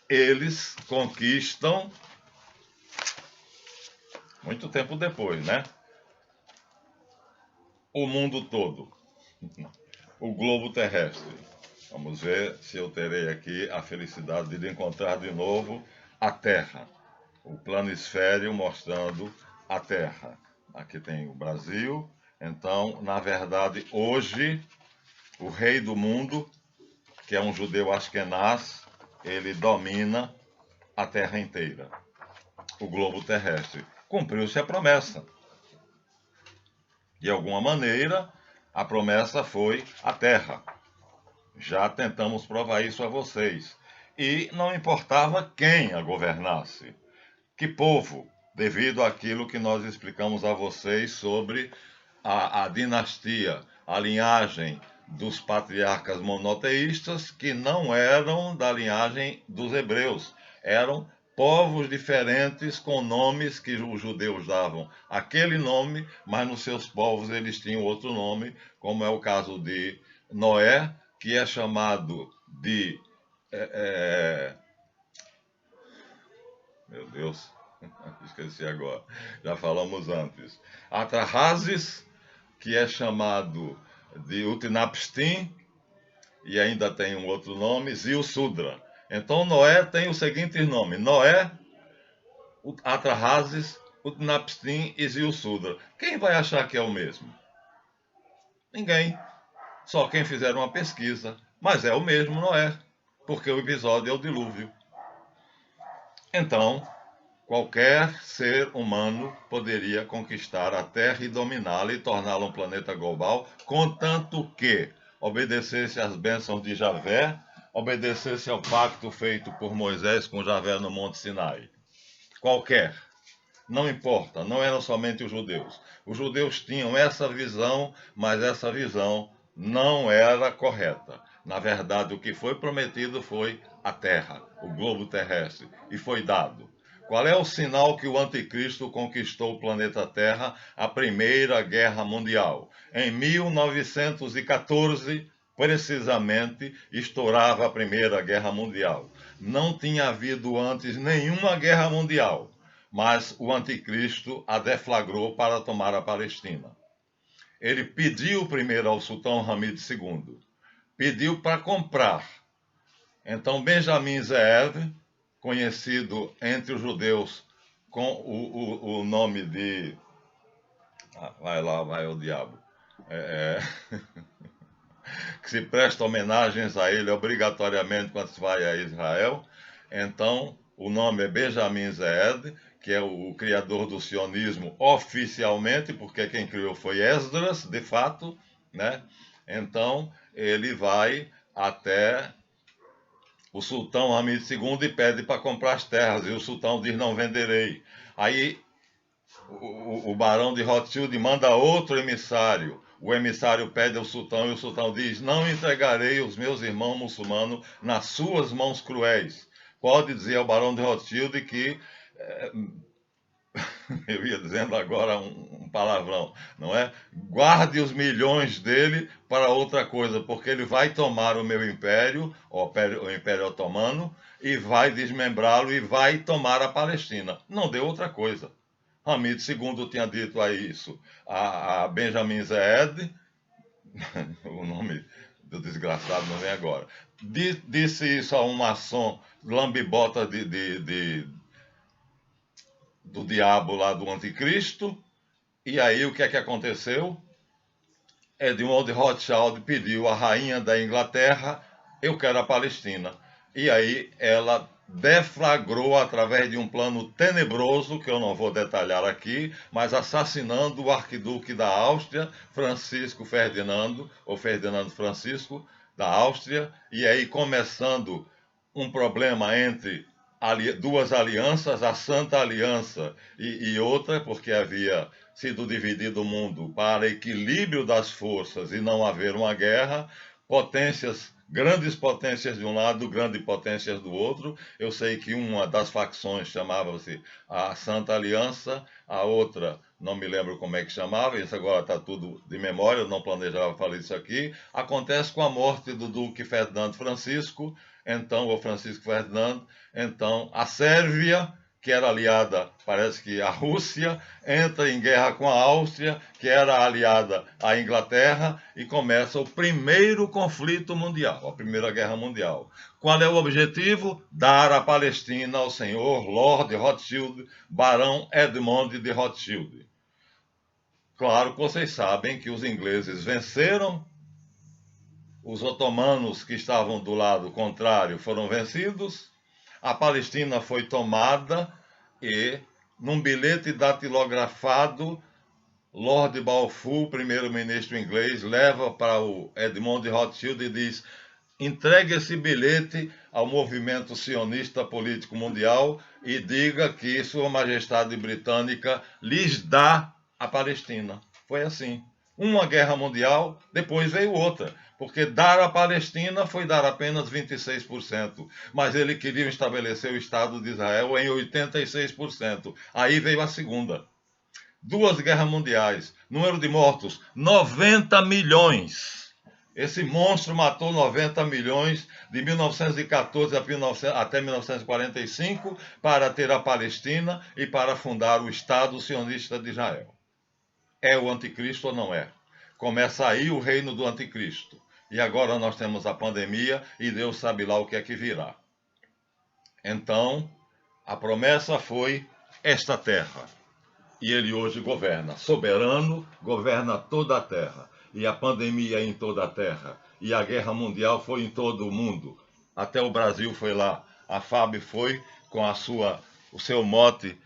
eles conquistam, muito tempo depois, né? O mundo todo, o globo terrestre. Vamos ver se eu terei aqui a felicidade de encontrar de novo a Terra. O planisfério mostrando a Terra. Aqui tem o Brasil. Então, na verdade, hoje, o rei do mundo, que é um judeu askenaz, ele domina a Terra inteira, o globo terrestre. Cumpriu-se a promessa. De alguma maneira, a promessa foi a Terra. Já tentamos provar isso a vocês. E não importava quem a governasse. Que povo, devido àquilo que nós explicamos a vocês sobre a dinastia, a linhagem dos patriarcas monoteístas, que não eram da linhagem dos hebreus, eram povos diferentes com nomes que os judeus davam aquele nome, mas nos seus povos eles tinham outro nome, como é o caso de Noé, que é chamado de Meu Deus, esqueci agora. Já falamos antes. Atrahasis, que é chamado de Utnapishtim, e ainda tem um outro nome, Zilsudra. Então Noé tem o seguinte nome: Noé, Atrahasis, Utnapishtim e Zilsudra. Quem vai achar que é o mesmo? Ninguém. Só quem fizer uma pesquisa. Mas é o mesmo Noé, porque o episódio é o dilúvio. Então, qualquer ser humano poderia conquistar a Terra e dominá-la e torná-la um planeta global, contanto que obedecesse às bênçãos de Javé, obedecesse ao pacto feito por Moisés com Javé no Monte Sinai. Qualquer. Não importa, não eram somente os judeus. Os judeus tinham essa visão, mas essa visão não era correta. Na verdade, o que foi prometido foi a Terra, o globo terrestre, e foi dado. Qual é o sinal que o anticristo conquistou o planeta Terra? A Primeira Guerra Mundial. Em 1914, precisamente, estourava a Primeira Guerra Mundial. Não tinha havido antes nenhuma guerra mundial, mas o anticristo a deflagrou para tomar a Palestina. Ele pediu primeiro ao sultão Hamid II, pediu para comprar. Então Benjamin Zeev, conhecido entre os judeus com o nome de... vai lá, vai o diabo. Que se presta homenagens a ele obrigatoriamente quando se vai a Israel. Então, o nome é Benjamin Zeev, que é o criador do sionismo oficialmente, porque quem criou foi Esdras, de fato, né? Então, ele vai até o sultão Hamid II e pede para comprar as terras, e o sultão diz: não venderei. Aí o barão de Rothschild manda outro emissário. O emissário pede ao sultão e o sultão diz: não entregarei os meus irmãos muçulmanos nas suas mãos cruéis. Pode dizer ao barão de Rothschild que eu ia dizendo agora um palavrão, não é? Guarde os milhões dele para outra coisa, porque ele vai tomar o meu império, o Império Otomano, e vai desmembrá-lo e vai tomar a Palestina. Não deu outra coisa. Hamid II tinha dito a isso a Benjamin Zeed, o nome do desgraçado não vem agora, disse isso a um maçom lambibota do diabo lá do anticristo, e aí o que é que aconteceu? Edmond Rothschild pediu à rainha da Inglaterra: eu quero a Palestina. E aí ela deflagrou, através de um plano tenebroso, que eu não vou detalhar aqui, mas assassinando o arquiduque da Áustria, Francisco Ferdinando, ou Ferdinando Francisco, da Áustria, e aí começando um problema entre duas alianças, a Santa Aliança e outra, porque havia sido dividido o mundo para equilíbrio das forças e não haver uma guerra, potências, grandes potências de um lado, grandes potências do outro. Eu sei que uma das facções chamava-se a Santa Aliança, a outra, não me lembro como é que chamava, isso agora está tudo de memória, eu não planejava falar isso aqui. Acontece com a morte do Duque Ferdinando Francisco, então, o Francisco Ferdinando, então a Sérvia, que era aliada, parece que à Rússia, entra em guerra com a Áustria, que era aliada à Inglaterra, e começa o primeiro conflito mundial, a Primeira Guerra Mundial. Qual é o objetivo? Dar a Palestina ao senhor Lord Rothschild, Barão Edmond de Rothschild. Claro que vocês sabem que os ingleses venceram, os otomanos que estavam do lado contrário foram vencidos, a Palestina foi tomada e, num bilhete datilografado, Lord Balfour, primeiro-ministro inglês, leva para o Edmond de Rothschild e diz: entregue esse bilhete ao movimento sionista político mundial e diga que Sua Majestade Britânica lhes dá a Palestina. Foi assim. Uma guerra mundial, depois veio outra, porque dar a Palestina foi dar apenas 26%, mas ele queria estabelecer o Estado de Israel em 86%. Aí veio a segunda. Duas guerras mundiais, número de mortos, 90 milhões. Esse monstro matou 90 milhões de 1914 até 1945 para ter a Palestina e para fundar o Estado sionista de Israel. É o anticristo ou não é? Começa aí o reino do anticristo. E agora nós temos a pandemia e Deus sabe lá o que é que virá. Então, a promessa foi esta terra. E ele hoje governa. Soberano, governa toda a terra. E a pandemia em toda a terra. E a guerra mundial foi em todo o mundo. Até o Brasil foi lá. A FAB foi com o seu mote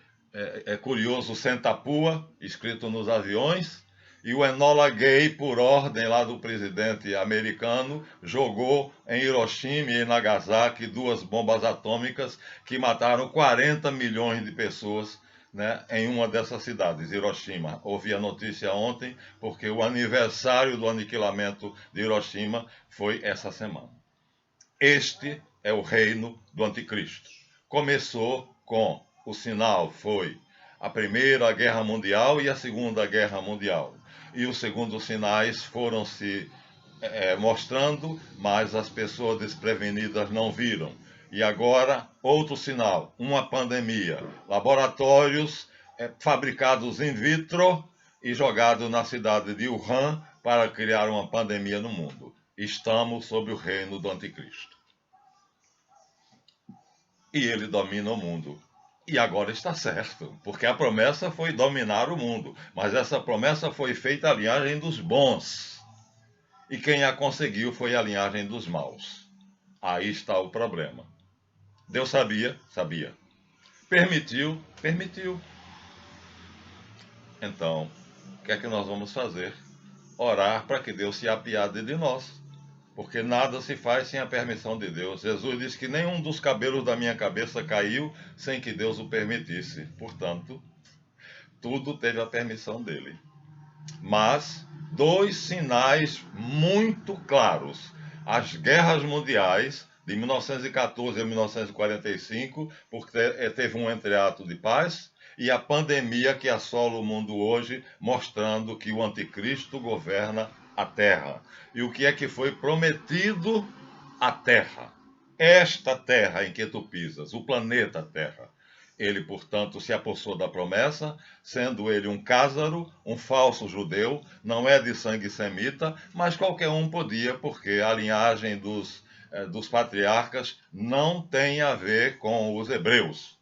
curioso Sentapua, escrito nos aviões. E o Enola Gay, por ordem lá do presidente americano, jogou em Hiroshima e em Nagasaki 2 bombas atômicas que mataram 40 milhões de pessoas, né, em uma dessas cidades, Hiroshima. Ouvi a notícia ontem, porque o aniversário do aniquilamento de Hiroshima foi essa semana. Este é o reino do anticristo. Começou com o sinal, foi a Primeira Guerra Mundial e a Segunda Guerra Mundial. E os segundos sinais foram se mostrando, mas as pessoas desprevenidas não viram. E agora, outro sinal, uma pandemia. Laboratórios fabricados in vitro e jogados na cidade de Wuhan para criar uma pandemia no mundo. Estamos sob o reino do anticristo. E ele domina o mundo. E agora está certo, porque a promessa foi dominar o mundo, mas essa promessa foi feita à linhagem dos bons. E quem a conseguiu foi a linhagem dos maus. Aí está o problema. Deus sabia, sabia. Permitiu, permitiu. Então, o que é que nós vamos fazer? Orar para que Deus se apiade de nós. Porque nada se faz sem a permissão de Deus. Jesus disse que nenhum dos cabelos da minha cabeça caiu sem que Deus o permitisse. Portanto, tudo teve a permissão dele. Mas 2 sinais muito claros. As guerras mundiais de 1914 a 1945, porque teve um entreato de paz, e a pandemia que assola o mundo hoje, mostrando que o anticristo governa a terra. E o que é que foi prometido à terra? Esta terra em que tu pisas, o planeta Terra. Ele, portanto, se apossou da promessa, sendo ele um cázaro, um falso judeu, não é de sangue semita, mas qualquer um podia, porque a linhagem dos patriarcas não tem a ver com os hebreus.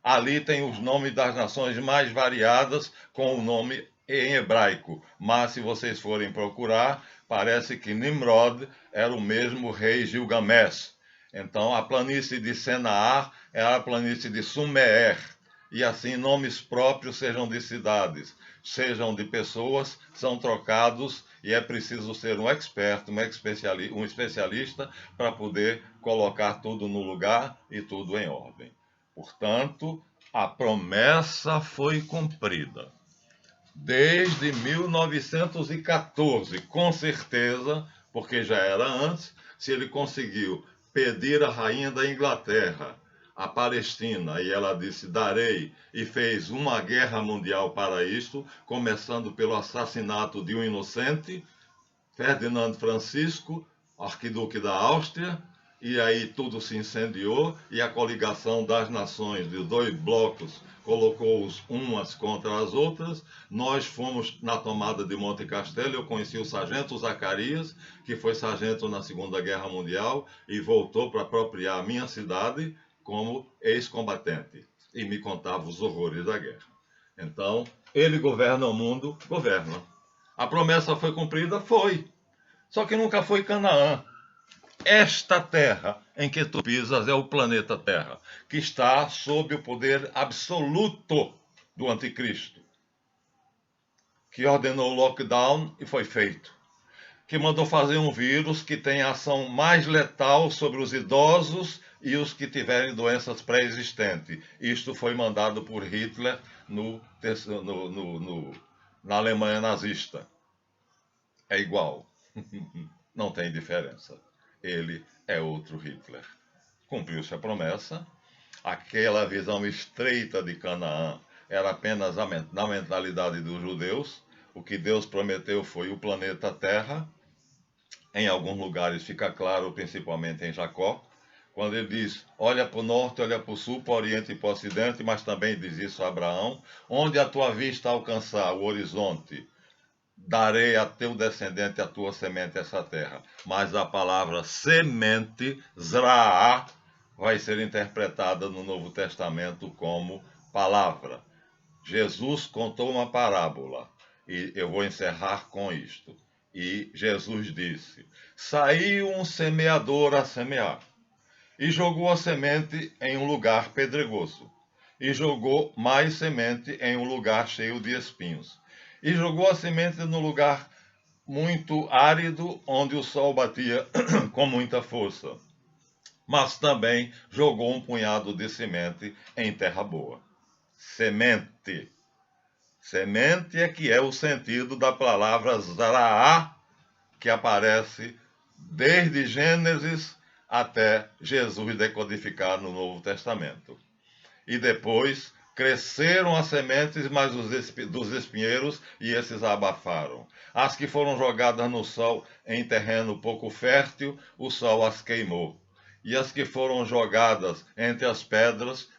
Ali tem os nomes das nações mais variadas, com o nome em hebraico. Mas se vocês forem procurar, parece que Nimrod era o mesmo rei Gilgamesh. Então a planície de Senaar era a planície de Sumer. E assim nomes próprios, sejam de cidades, sejam de pessoas, são trocados e é preciso ser um expert, um especialista para poder colocar tudo no lugar e tudo em ordem. Portanto, a promessa foi cumprida. Desde 1914, com certeza, porque já era antes, se ele conseguiu pedir à rainha da Inglaterra, a Palestina, e ela disse, darei, e fez uma guerra mundial para isto, começando pelo assassinato de um inocente, Ferdinando Francisco, arquiduque da Áustria, e aí tudo se incendiou e a coligação das nações de 2 blocos colocou-os umas contra as outras. Nós fomos na tomada de Monte Castelo, eu conheci o sargento Zacarias, que foi sargento na Segunda Guerra Mundial e voltou para apropriar a minha cidade como ex-combatente e me contava os horrores da guerra. Então, ele governa o mundo, governa. A promessa foi cumprida? Foi. Só que nunca foi Canaã. Esta terra em que tu pisas é o planeta Terra, que está sob o poder absoluto do anticristo, que ordenou o lockdown e foi feito, que mandou fazer um vírus que tem ação mais letal sobre os idosos e os que tiverem doenças pré-existentes. Isto foi mandado por Hitler na Alemanha nazista. É igual. Não tem diferença. Ele é outro Hitler. Cumpriu-se a promessa. Aquela visão estreita de Canaã era apenas na mentalidade dos judeus. O que Deus prometeu foi o planeta Terra. Em alguns lugares fica claro, principalmente em Jacó, quando ele diz, olha para o norte, olha para o sul, para o oriente e para o ocidente, mas também diz isso a Abraão, onde a tua vista alcançar o horizonte, darei a teu descendente, a tua semente, essa terra. Mas a palavra semente, zraá, vai ser interpretada no Novo Testamento como palavra. Jesus contou uma parábola, e eu vou encerrar com isto. E Jesus disse, saiu um semeador a semear, e jogou a semente em um lugar pedregoso, e jogou mais semente em um lugar cheio de espinhos, e jogou a semente no lugar muito árido, onde o sol batia com muita força. Mas também jogou um punhado de semente em terra boa. Semente. Semente é que é o sentido da palavra zaraá, que aparece desde Gênesis até Jesus decodificar no Novo Testamento. E depois cresceram as sementes, mas dos espinheiros, e esses abafaram. As que foram jogadas no sol em terreno pouco fértil, o sol as queimou. E as que foram jogadas entre as pedras,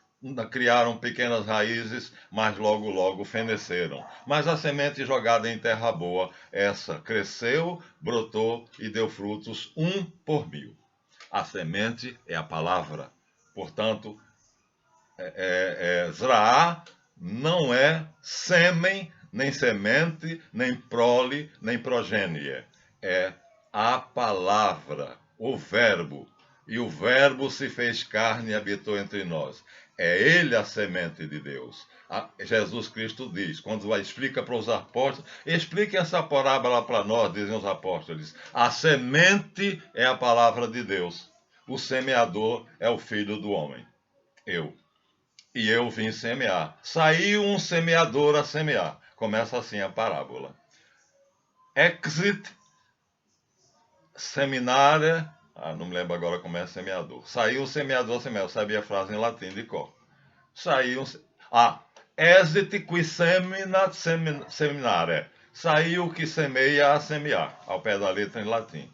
criaram pequenas raízes, mas logo feneceram. Mas a semente jogada em terra boa, essa cresceu, brotou e deu frutos 1 por 1000. A semente é a palavra. Portanto, Zraá não é sêmen, nem semente, nem prole, nem progênie. É a palavra, o verbo. E o verbo se fez carne e habitou entre nós. É ele a semente de Deus. Jesus Cristo diz, quando explica para os apóstolos, explique essa parábola para nós, dizem os apóstolos. A semente é a palavra de Deus. O semeador é o filho do homem. Eu. E eu vim semear. Saiu um semeador a semear. Começa assim a parábola. Exit seminare. Não me lembro agora como é semeador. Saiu o semeador a semear. Eu sabia a frase em latim de cor. Saiu. Exit qui semina seminare. Saiu o que semeia a semear. Ao pé da letra em latim.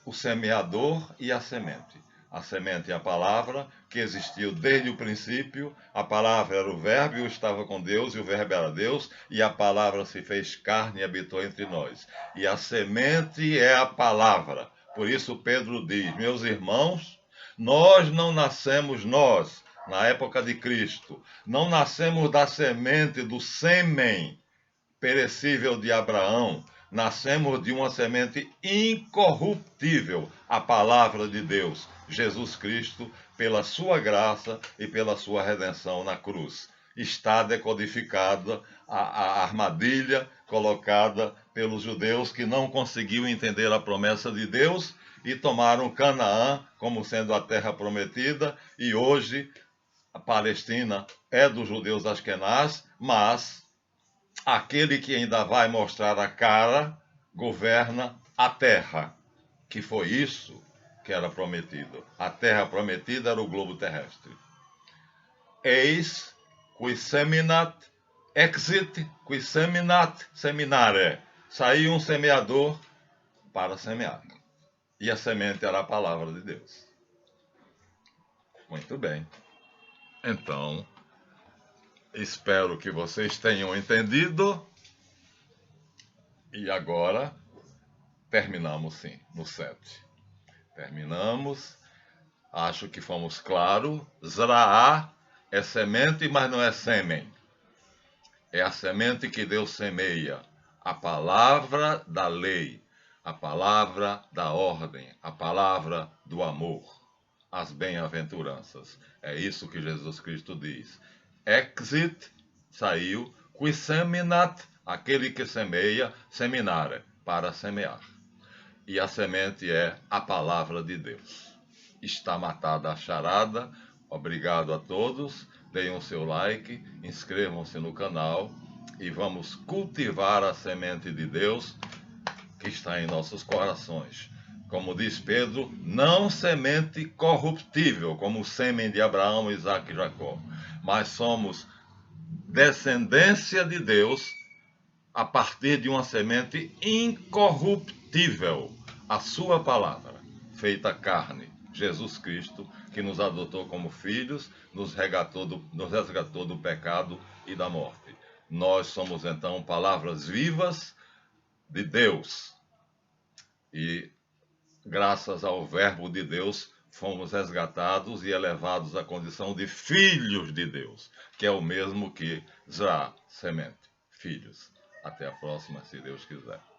O semeador e a semente. A semente é a palavra, que existiu desde o princípio. A palavra era o verbo, e estava com Deus, e o verbo era Deus, e a palavra se fez carne e habitou entre nós. E a semente é a palavra. Por isso Pedro diz, meus irmãos, nós não nascemos na época de Cristo, não nascemos da semente, do sêmen perecível de Abraão, nascemos de uma semente incorruptível, a palavra de Deus, Jesus Cristo, pela sua graça e pela sua redenção na cruz. Está decodificada a armadilha colocada pelos judeus que não conseguiam entender a promessa de Deus e tomaram Canaã como sendo a terra prometida, e hoje a Palestina é dos judeus askenaz, mas aquele que ainda vai mostrar a cara governa a terra, que foi isso que era prometido. A terra prometida era o globo terrestre. Eis qui seminat, exit qui seminat seminare. Saiu um semeador para semear. E a semente era a palavra de Deus. Muito bem. Então, espero que vocês tenham entendido. E agora, terminamos sim, no 7. Terminamos. Acho que fomos claros. Zraá é semente, mas não é sêmen. É a semente que Deus semeia. A palavra da lei. A palavra da ordem. A palavra do amor. As bem-aventuranças. É isso que Jesus Cristo diz. Exit, saiu. Qui seminat, aquele que semeia, seminare, para semear. E a semente é a palavra de Deus. Está matada a charada. Obrigado a todos. Deem o seu like, inscrevam-se no canal e vamos cultivar a semente de Deus que está em nossos corações. Como diz Pedro, não semente corruptível, como o sêmen de Abraão, Isaque e Jacó, mas somos descendência de Deus a partir de uma semente incorruptível, a sua palavra, feita carne, Jesus Cristo, que nos adotou como filhos, nos resgatou do pecado e da morte. Nós somos então palavras vivas de Deus e, graças ao Verbo de Deus, fomos resgatados e elevados à condição de filhos de Deus, que é o mesmo que Zra, semente, filhos. Até a próxima, se Deus quiser.